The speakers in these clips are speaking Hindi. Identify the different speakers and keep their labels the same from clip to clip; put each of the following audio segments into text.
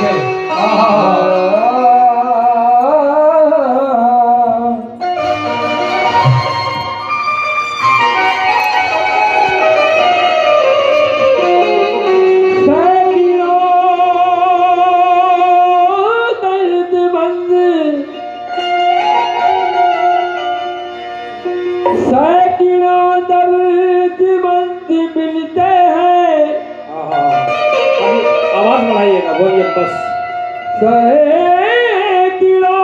Speaker 1: अच्छे।
Speaker 2: सैकड़ों दर्दमंद मिलते हैं।
Speaker 1: आवाज बढ़ाइएगा, बोलिए बस।
Speaker 2: सैकड़ों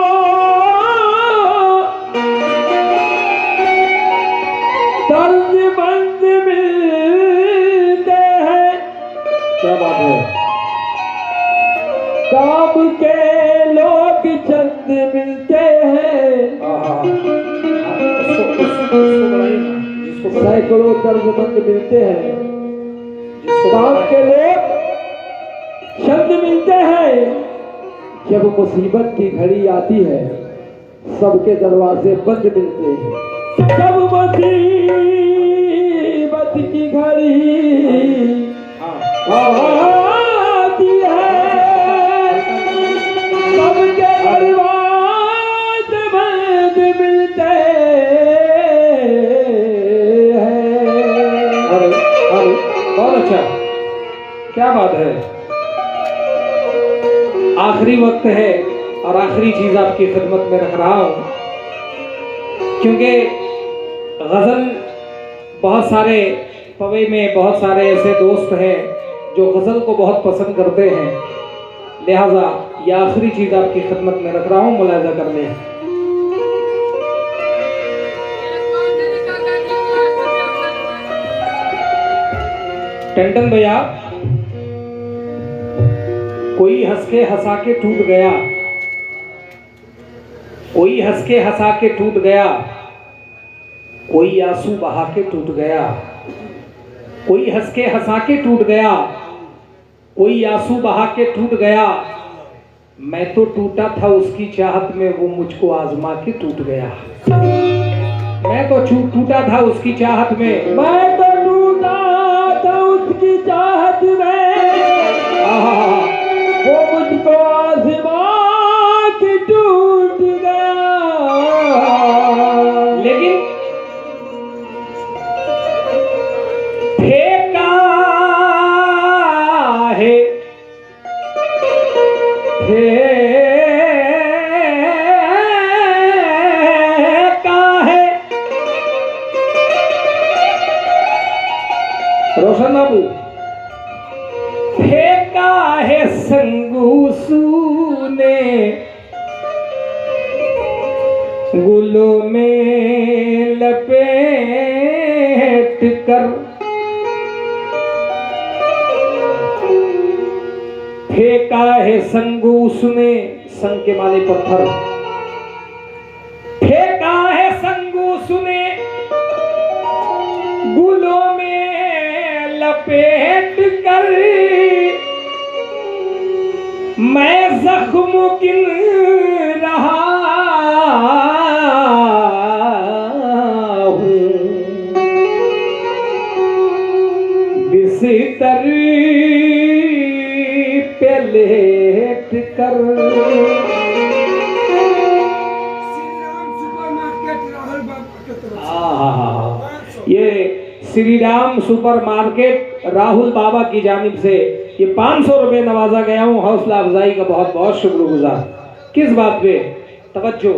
Speaker 2: दर्दमंद मिलते हैं।
Speaker 1: क्या बात है।
Speaker 2: काम के लोग चंद मिलते हैं। सैकड़ों दर्दमंद मिलते हैं। काम के लोग चंद मिलते हैं। जब मुसीबत की घड़ी आती है सबके दरवाजे बंद मिलते हैं। जब मुसीबत की घड़ी आती है सबके दरवाजे बंद मिलते हैं।
Speaker 1: अरे बहुत अच्छा, क्या बात है। आखिरी वक्त है और आखिरी चीज आपकी खिदमत में रख रहा हूं, क्योंकि गजल बहुत सारे पवे में बहुत सारे ऐसे दोस्त हैं जो गजल को बहुत पसंद करते हैं, लिहाजा ये आखिरी चीज आपकी खिदमत में रख रहा हूं, मुलाजा कर लें। टंडन भैया, कोई हंस के हंसा के टूट गया, कोई हंस के हंसा के टूट गया, कोई आंसू बहा के टूट गया, कोई हंस के हंसा के टूट गया, कोई आंसू बहा के टूट गया। मैं तो टूटा था उसकी चाहत में, वो मुझको आजमा के टूट गया। मैं तो टूटा था उसकी चाहत में,
Speaker 2: मैं तो टूटा था उसकी चाहत में, वो मुझको आज़मा के टूट गया।
Speaker 1: लेकिन फेंका है, रोशन बाबू, फेंका है संगूसू ने गुलों में लपेट कर, फेंका है संगूस ने, संग के माने पत्थर, फेंका है संगूस ने गुलों में लपेट कर। मैं जख्म गिन रहा हूँ बिस्तर पे लेट कर। ये श्री राम सुपर मार्केट राहुल बाबा की जानिब से ये 500 रुपए नवाजा गया हूँ। हौसला अफजाई का बहुत बहुत शुक्रगुजार। किस बात पे तवज्जो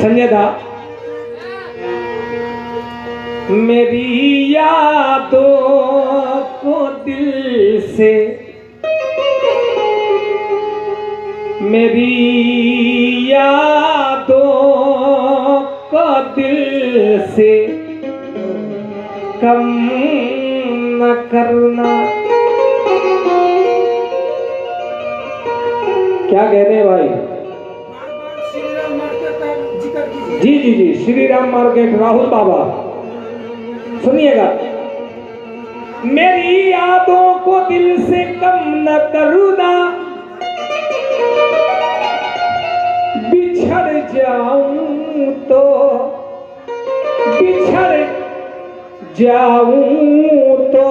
Speaker 1: संजय दा, मेरी यादों को दिल से, मेरी यादों को दिल से कम न करना। क्या कहते हैं भाई? जी जी जी, श्री राम मार्केट राहुल बाबा, सुनिएगा। मेरी यादों को दिल से कम न करना, बिछड़ जाऊं तो बिछड़ जाऊं तो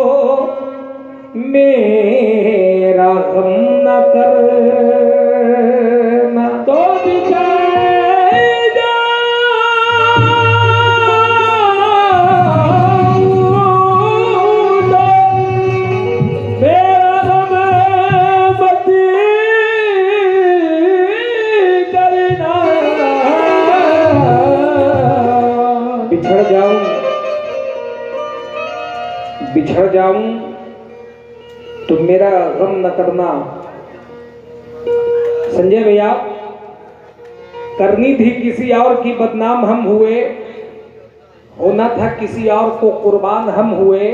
Speaker 1: मेरा गम न करना।
Speaker 2: तो बिछाए जाऊं मेरा गम मत करना।
Speaker 1: बिछड़ जाऊं तो मेरा गम न करना। संजय भैया, करनी थी किसी और की बदनाम हम हुए, होना था किसी और को कुर्बान हम हुए।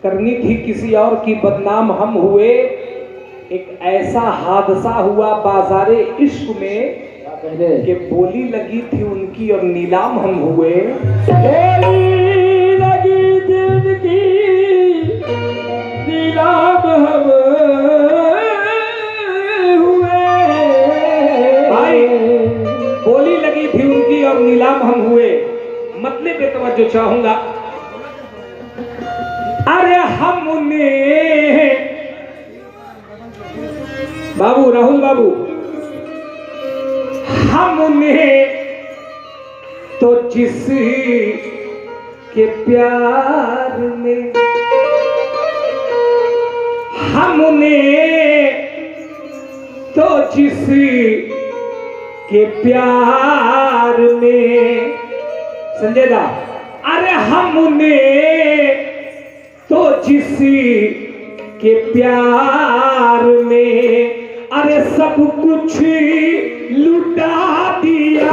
Speaker 1: करनी थी किसी और की बदनाम हम हुए। एक ऐसा हादसा हुआ बाजारे इश्क में कि बोली लगी थी उनकी और नीलाम हम हुए।
Speaker 2: बोली लगी थी उनकी नीलाम हम हुए।
Speaker 1: भाई, बोली लगी थी उनकी और नीलाम हम हुए। मतलब पे तवज्जो चाहूंगा। अरे हमने बाबू, राहुल बाबू, हमने तो जिस के प्यार में, हमने तो जिस के प्यार में, संजय दा, अरे हमने तो जिस के प्यार में, अरे सब कुछ लुटा दिया।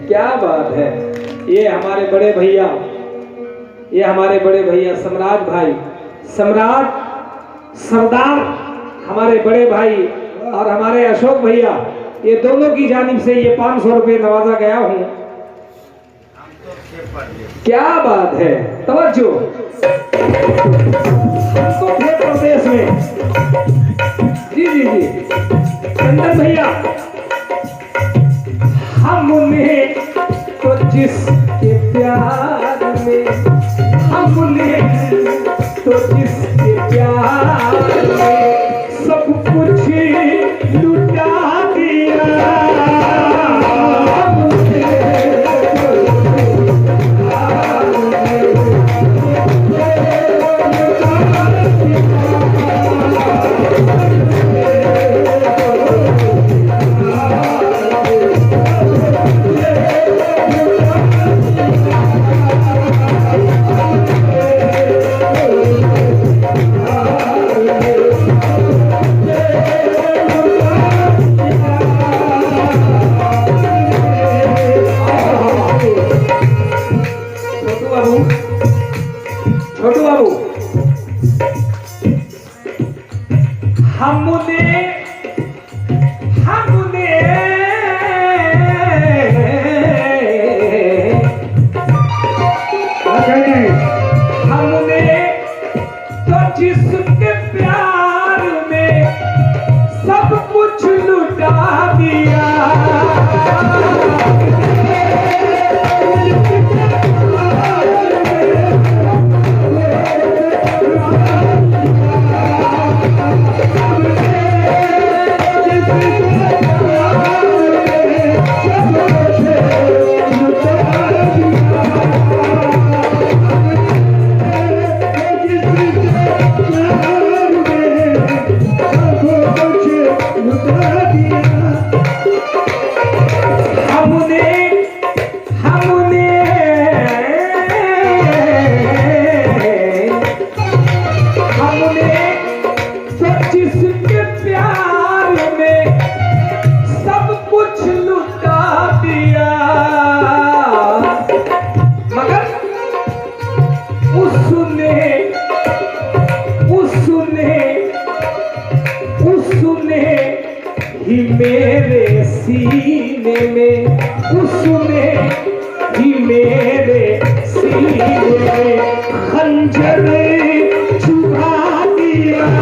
Speaker 1: क्या बात है। ये हमारे बड़े भैया, ये हमारे बड़े भैया सम्राट भाई, सम्राट सरदार, हमारे बड़े भाई और हमारे अशोक भैया, ये दोनों की जानिब से ये 500 रुपये नवाजा गया हूं। क्या बात है, तवज्जो। हमको थे प्रदेश में, जी जी जी, चंदन भैया, हमने तो जिसके प्यार में, हमने तो जिसके प्यार में सब कुछ लुटा दिया। छोटू बाबू, हमने तो जिसके प्यार में सब कुछ लुटा दिया। जिसके प्यार में ही मेरे सीने में, उसने ही मेरे सीने में खंजर चुभा दिया।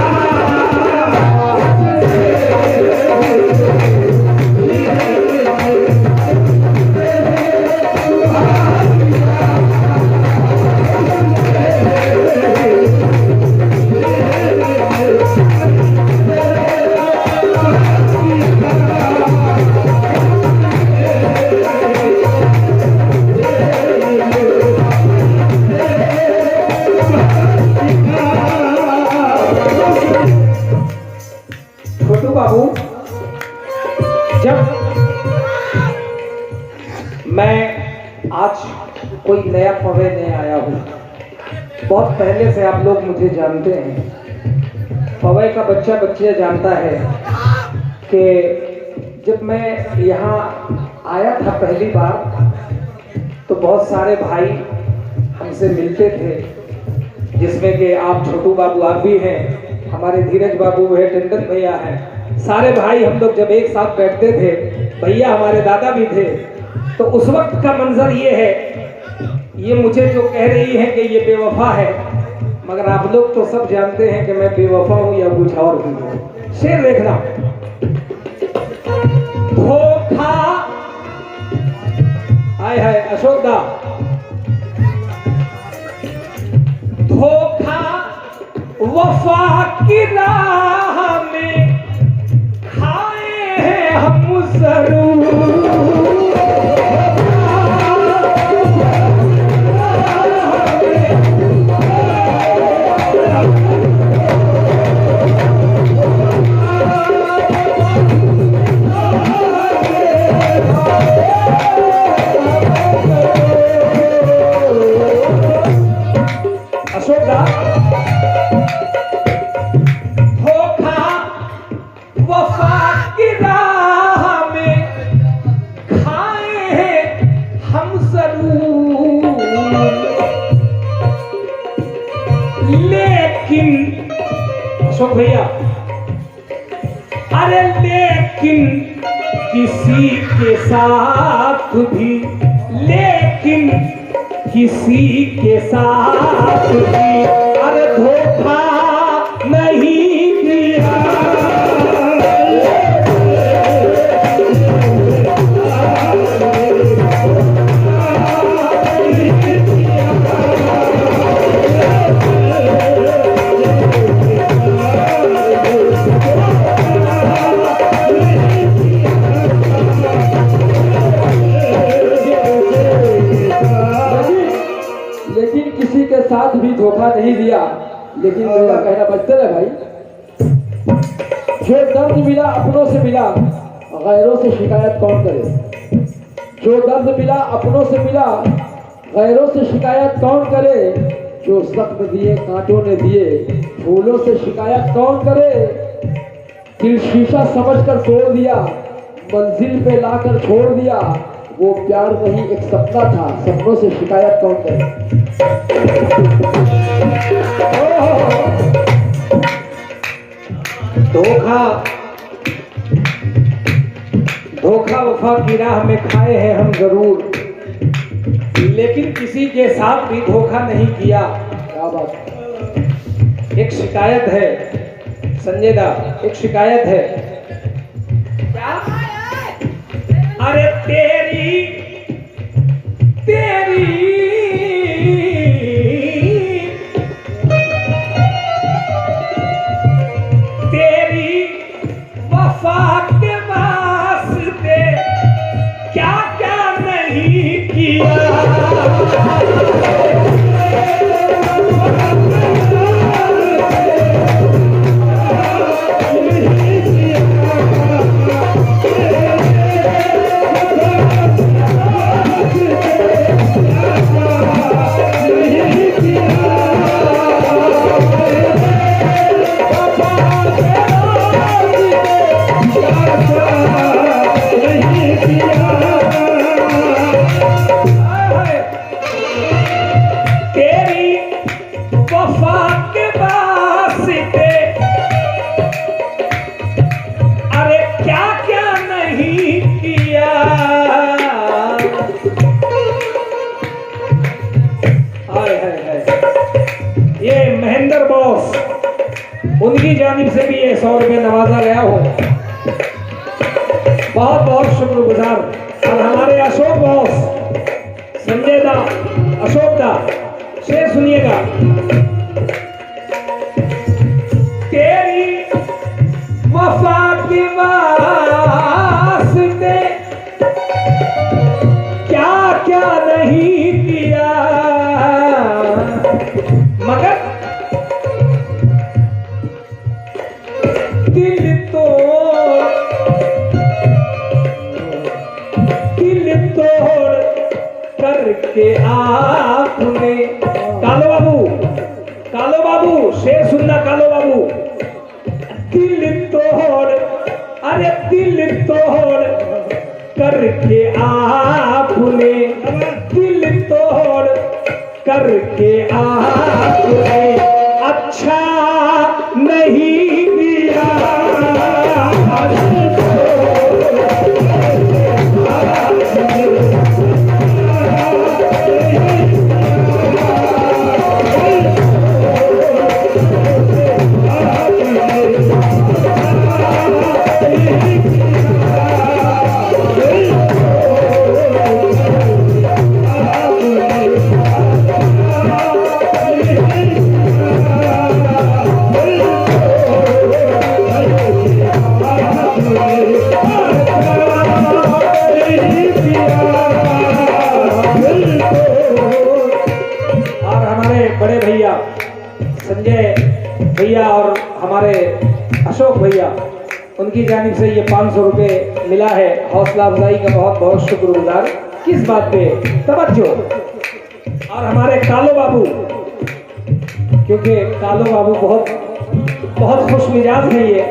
Speaker 1: छोटू बाबू, जब मैं आज कोई नया पवे नहीं आया हूँ, बहुत पहले से आप लोग मुझे जानते हैं। पवे का बच्चा बच्चे जानता है कि जब मैं यहाँ आया था पहली बार तो बहुत सारे भाई हमसे मिलते थे, जिसमें कि आप छोटू बाबू आप भी हैं, हमारे धीरज बाबू है, टंडन भैया हैं, सारे भाई हम लोग जब एक साथ बैठते थे, भैया हमारे दादा भी थे। तो उस वक्त का मंजर ये है, ये मुझे जो कह रही है कि ये बेवफा है, मगर आप लोग तो सब जानते हैं कि मैं बेवफा हूं या कुछ और भी हूं। शेर देखना, धोखा, आय हाय अशोक दा, धोखा वफा की राह में खाए हैं हम जरूर। अशोक दा, वफा की राह में खाए हैं हम जरूर, लेकिन अशोक भैया, अरे लेकिन किसी के साथ भी, लेकिन किसी के साथ भी अरे धोखा नहीं दिया।
Speaker 2: लेकिन किसी के साथ भी धोखा नहीं दिया। लेकिन मेरा कहना बचते रहे भाई, जो दर्द मिला अपनों से मिला, गैरों से शिकायत कौन करे। जो दर्द मिला अपनों से मिला, गैरों से शिकायत कौन करे। जो जख्म दिए कांटों ने दिए, फूलों से शिकायत कौन करे। दिल शीशा समझकर तोड़ दिया, मंजिल पे लाकर छोड़ दिया। वो प्यार नहीं एक सपना था, सपनों से शिकायत कौन करे।
Speaker 1: धोखा, धोखा वफा की राह में खाए हैं हम जरूर, लेकिन किसी के साथ भी धोखा नहीं किया।
Speaker 2: क्या बात है।
Speaker 1: एक शिकायत है संजय दा, एक शिकायत है। क्या? अरे तेरी तेरी तेरी वफा के वास्ते क्या क्या नहीं किया। जानिब से भी ये 100 रुपये नवाजा गया हो, बहुत बहुत शुक्रगुजार। और हमारे अशोक बॉस संजय दा, अशोक दा, शेर सुनिएगा। तेरी वफा के वास्ते क्या क्या नहीं किया, मगर दिल तोड़ करके आपने, कालो बाबू शेर सुनना कालो बाबू, दिल तोड़, अरे दिल तोड़ करके आपने, दिल तोड़ करके आपने अच्छा नहीं दिया। बड़े भैया संजय भैया और हमारे अशोक भैया, उनकी जानिब से ये 500 रुपये मिला है, हौसला अफजाई का बहुत बहुत शुक्रगुजार। किस बात पे? तवज्जो। और हमारे कालो बाबू, क्योंकि कालो बाबू बहुत खुश मिजाज है, ये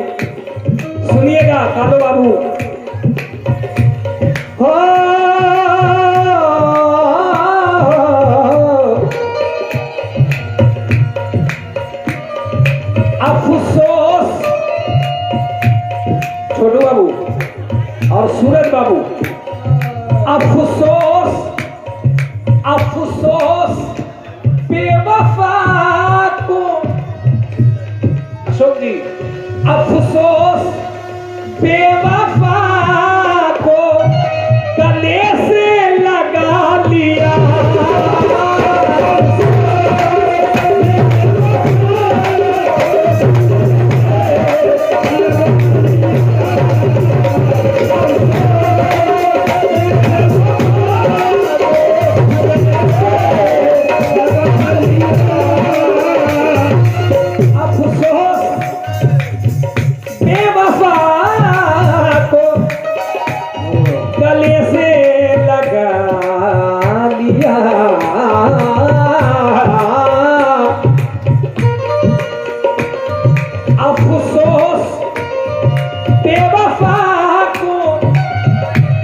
Speaker 1: सुनिएगा कालो बाबू। हो अफसोस, छोटू बाबू और सूरज बाबू, अफसोस अफसोस बेवफा को, अशोक जी, अफसोस बेवफा को गले से लगा लिया। अफसोस बेवफा को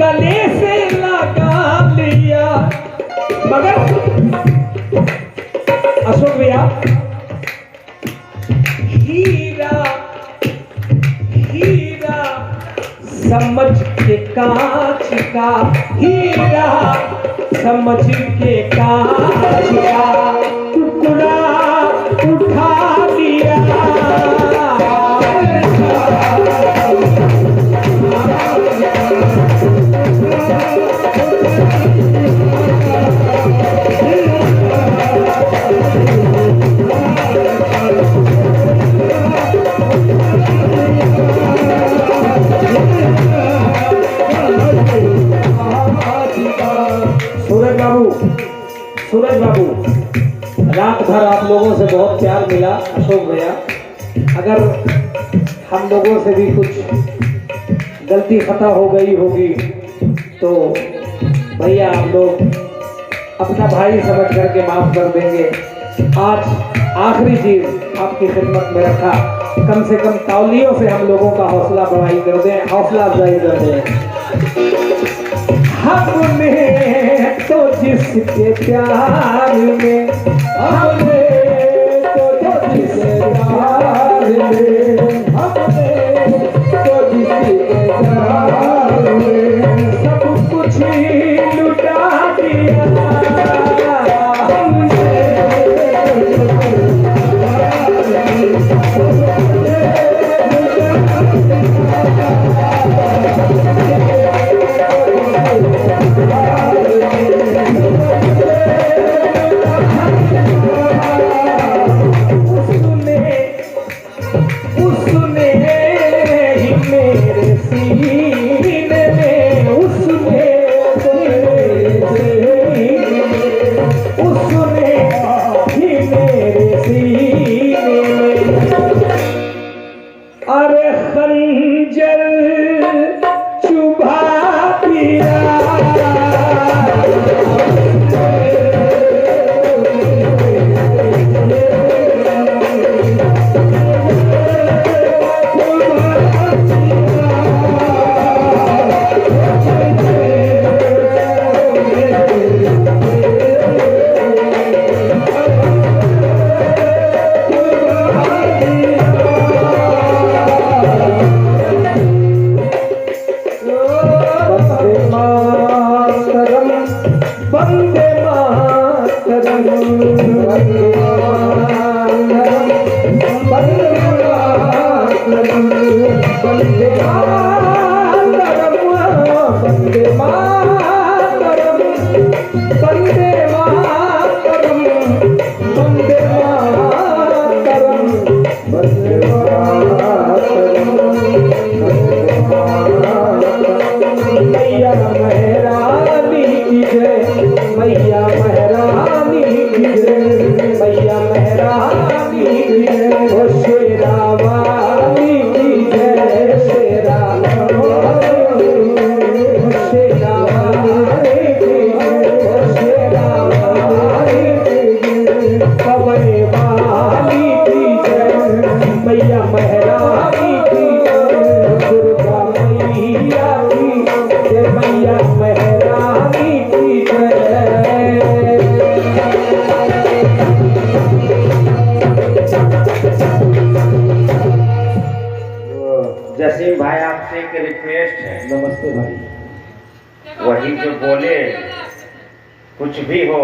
Speaker 1: गले से लगा लिया, मगर अशोक भैया, हीरा हीरा समझ के कांच का, हीरा समझ के कांच का टुकड़ा उठा लिया। सूरज बाबू, रात भर आप लोगों से बहुत प्यार मिला अशोक भैया। अगर हम लोगों से भी कुछ गलती खता हो गई होगी तो भैया आप लोग अपना भाई समझ करके माफ कर देंगे। आज आखिरी चीज आपकी खिदमत में रखा, कम से कम तालियों से हम लोगों का हौसला बढ़ाई कर दें, हौसला अफजाई कर दें। हमने तो जिसके प्यार में, हमने तो जिसके प्यार में, हमने तो जिसके प्यार में सब कुछ ही लुटा दिया। हमने अरे खंजर चुभा दिया वंदे मातरम वंदे मातरम वंदे मातरम वंदे मातरम वंदे मातरम वंदे मातरम वंदे मातरम वंदे मातरम मैया महारानी की जय मैया महारानी की जय मैया महारानी की जय ओ शेरा वाली की जय शेरा वाली शेरा वाली की जय ओ शेरा वाली की जय कमरे वाली की जय मैया महारानी की जय दुर्गा मैया की जय मैया महारानी की जय
Speaker 3: जसीम भाई आपसे एक रिक्वेस्ट है।
Speaker 2: नमस्ते भाई।
Speaker 3: वही जो बोले कुछ भी हो